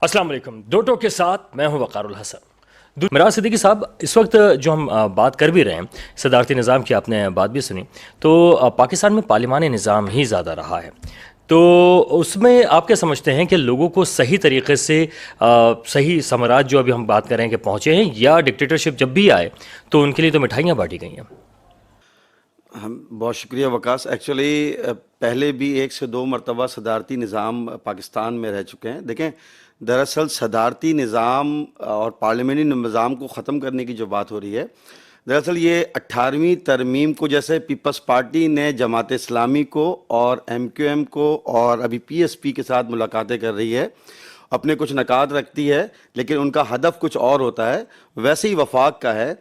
السلام علیکم. دو ٹوک کے ساتھ میں ہوں وقار الحسن. میراث صدیقی صاحب، اس وقت جو ہم بات کر بھی رہے ہیں صدارتی نظام کی، آپ نے بات بھی سنی، تو پاکستان میں پارلیمانی نظام ہی زیادہ رہا ہے. تو اس میں آپ کیا سمجھتے ہیں کہ لوگوں کو صحیح طریقے سے صحیح ثمرات جو ابھی ہم بات کر رہے ہیں کہ پہنچے ہیں، یا ڈکٹیٹرشپ جب بھی آئے تو ان کے لیے تو مٹھائیاں بانٹی گئی ہیں؟ بہت شکریہ وکاس. ایکچولی پہلے بھی 1 سے 2 مرتبہ صدارتی نظام پاکستان میں رہ چکے ہیں. دیکھیں، دراصل صدارتی نظام اور پارلیمانی نظام کو ختم کرنے کی جو بات ہو رہی ہے، دراصل یہ 18ویں ترمیم کو، جیسے پیپلز پارٹی نے جماعت اسلامی کو اور MQM کو اور ابھی PSP کے ساتھ ملاقاتیں کر رہی ہے، اپنے کچھ نکات رکھتی ہے، لیکن ان کا ہدف کچھ اور ہوتا ہے. ویسے ہی وفاق کا ہے.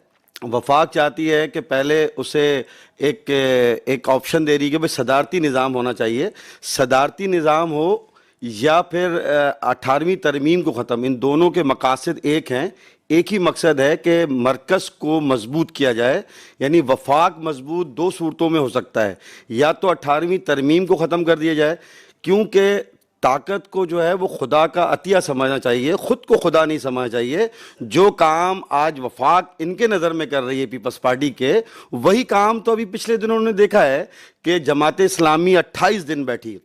وفاق چاہتی ہے کہ پہلے اسے ایک آپشن دے رہی ہے کہ بھئی صدارتی نظام ہونا چاہیے. صدارتی نظام ہو یا پھر 18ویں ترمیم کو ختم، ان دونوں کے مقاصد ایک ہیں. ایک ہی مقصد ہے کہ مرکز کو مضبوط کیا جائے. یعنی وفاق مضبوط 2 صورتوں میں ہو سکتا ہے. یا تو 18ویں ترمیم کو ختم کر دیا جائے، کیونکہ طاقت کو جو ہے وہ خدا کا عطیہ سمجھنا چاہیے، خود کو خدا نہیں سمجھنا چاہیے. جو کام آج وفاق ان کے نظر میں کر رہی ہے پیپلز پارٹی کے، وہی کام تو ابھی پچھلے دنوں نے دیکھا ہے کہ جماعت اسلامی 28 دن بیٹھی،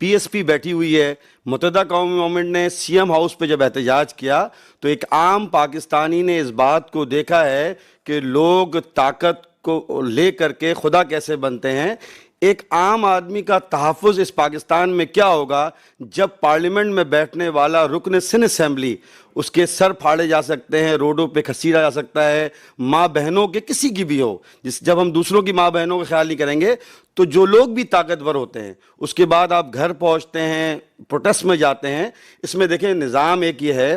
PSP بیٹھی ہوئی ہے. متحدہ قومی موومنٹ نے CM ہاؤس پہ جب احتجاج کیا تو ایک عام پاکستانی نے اس بات کو دیکھا ہے کہ لوگ طاقت کو لے کر کے خدا کیسے بنتے ہیں. ایک عام آدمی کا تحفظ اس پاکستان میں کیا ہوگا جب پارلیمنٹ میں بیٹھنے والا رکن سن اسمبلی، اس کے سر پھاڑے جا سکتے ہیں، روڈوں پہ کھسیڑا جا سکتا ہے، ماں بہنوں کے کسی کی بھی ہو. جب ہم دوسروں کی ماں بہنوں کا خیال نہیں کریں گے تو جو لوگ بھی طاقتور ہوتے ہیں، اس کے بعد آپ گھر پہنچتے ہیں، پروٹیسٹ میں جاتے ہیں. اس میں دیکھیں، نظام ایک یہ ہے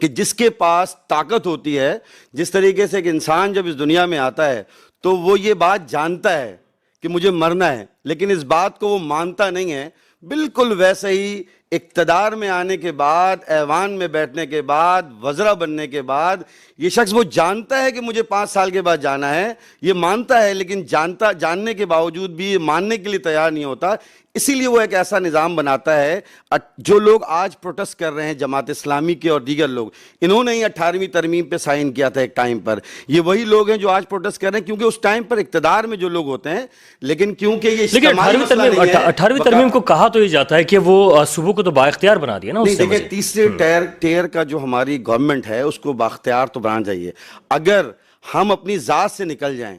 کہ جس کے پاس طاقت ہوتی ہے، جس طریقے سے ایک انسان جب اس دنیا میں آتا ہے تو وہ یہ بات جانتا ہے کہ مجھے مرنا ہے، لیکن اس بات کو وہ مانتا نہیں ہے. بالکل ویسے ہی اقتدار میں آنے کے بعد، ایوان میں بیٹھنے کے بعد، وزراء بننے کے بعد، یہ شخص وہ جانتا ہے کہ مجھے 5 سال کے بعد جانا ہے. یہ مانتا ہے، لیکن جاننے کے باوجود بھی یہ ماننے کے لیے تیار نہیں ہوتا. اسی لیے وہ ایک ایسا نظام بناتا ہے. جو لوگ آج پروٹیسٹ کر رہے ہیں، جماعت اسلامی کے اور دیگر لوگ، انہوں نے ہی 18ویں ترمیم پہ سائن کیا تھا ایک ٹائم پر. یہ وہی لوگ ہیں جو آج پروٹیسٹ کر رہے ہیں، کیونکہ اس ٹائم پر اقتدار میں جو لوگ ہوتے ہیں. لیکن کیونکہ یہ اجتماعی مسئلہ نہیں ہے. 18ویں ترمیم کو کہا تو یہ جاتا ہے کہ وہ صوبوں کو تو بااختیار بنا دیا نا. نہیں، دیکھیں، تیسرے ٹیئر کا جو ہماری گورنمنٹ ہے اس کو بااختیار تو بنانا چاہیے. اگر ہم اپنی ذات سے نکل جائیں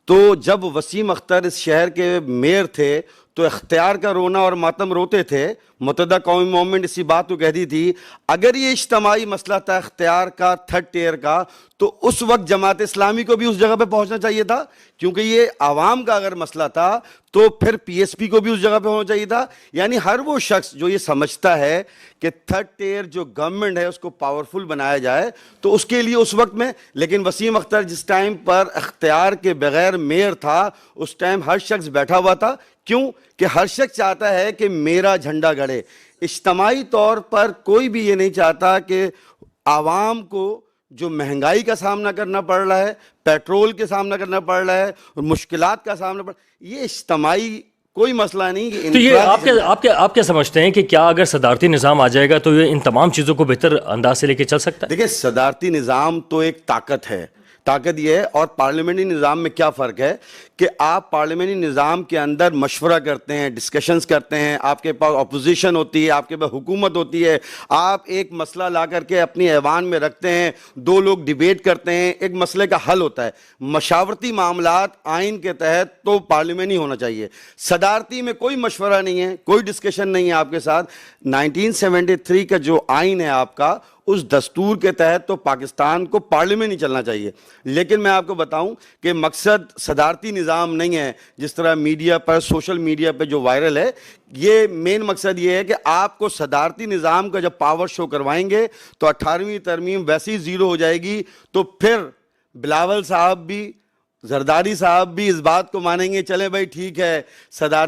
تو جب وسیم اختر اس شہر کے میئر تھے تو اختیار کا رونا اور ماتم روتے تھے. متحدہ قومی موومنٹ اسی بات کو کہتی تھی اگر یہ اجتماعی مسئلہ تھا اختیار کا، 3rd ٹیئر کا، تو اس وقت جماعت اسلامی کو بھی اس جگہ پہ پہنچنا چاہیے تھا. کیونکہ یہ عوام کا اگر مسئلہ تھا تو پھر PSP کو بھی اس جگہ پہ ہونا چاہیے تھا. یعنی ہر وہ شخص جو یہ سمجھتا ہے کہ 3rd ٹیئر جو گورنمنٹ ہے اس کو پاورفل بنایا جائے تو اس کے لیے اس وقت میں، لیکن وسیم اختر جس ٹائم پر اختیار کے بغیر میئر تھا، اس ٹائم ہر شخص بیٹھا ہوا تھا. کیوں؟ کہ ہر شخص چاہتا ہے کہ میرا جھنڈا گڑے. اجتماعی طور پر کوئی بھی یہ نہیں چاہتا کہ عوام کو جو مہنگائی کا سامنا کرنا پڑ رہا ہے، پیٹرول کے سامنا کرنا پڑ رہا ہے اور مشکلات کا سامنا پڑ رہا ہے، یہ اجتماعی کوئی مسئلہ نہیں. تو یہ آپ کیا سمجھتے ہیں کہ کیا اگر صدارتی نظام آ جائے گا تو یہ ان تمام چیزوں کو بہتر انداز سے لے کے چل سکتا ہے؟ دیکھیں، صدارتی نظام تو ایک طاقت ہے. طاقت یہ ہے. اور پارلیمنٹری نظام میں کیا فرق ہے کہ آپ پارلیمنٹری نظام کے اندر مشورہ کرتے ہیں، ڈسکشنز کرتے ہیں، آپ کے پاس اپوزیشن ہوتی ہے، آپ کے پاس حکومت ہوتی ہے، آپ ایک مسئلہ لا کر کے اپنی ایوان میں رکھتے ہیں، 2 لوگ ڈیبیٹ کرتے ہیں، ایک مسئلے کا حل ہوتا ہے. مشاورتی معاملات آئین کے تحت تو پارلیمنٹ ہی ہونا چاہیے. صدارتی میں کوئی مشورہ نہیں ہے، کوئی ڈسکشن نہیں ہے آپ کے ساتھ. 1973 کا جو آئین ہے آپ کا، اس دستور کے تحت تو پاکستان کو پارلیمنٹ ہی چلنا چاہیے. لیکن میں آپ کو بتاؤں کہ مقصد صدارتی نظام نہیں ہے جس طرح میڈیا پر، سوشل میڈیا پہ جو وائرل ہے. یہ مین مقصد یہ ہے کہ آپ کو صدارتی نظام کا جب پاور شو کروائیں گے تو 18ویں ترمیم ویسے ہی زیرو ہو جائے گی. تو پھر بلاول صاحب بھی، زرداری صاحب بھی اس بات کو مانیں گے، چلیں بھائی ٹھیک ہے صدارتی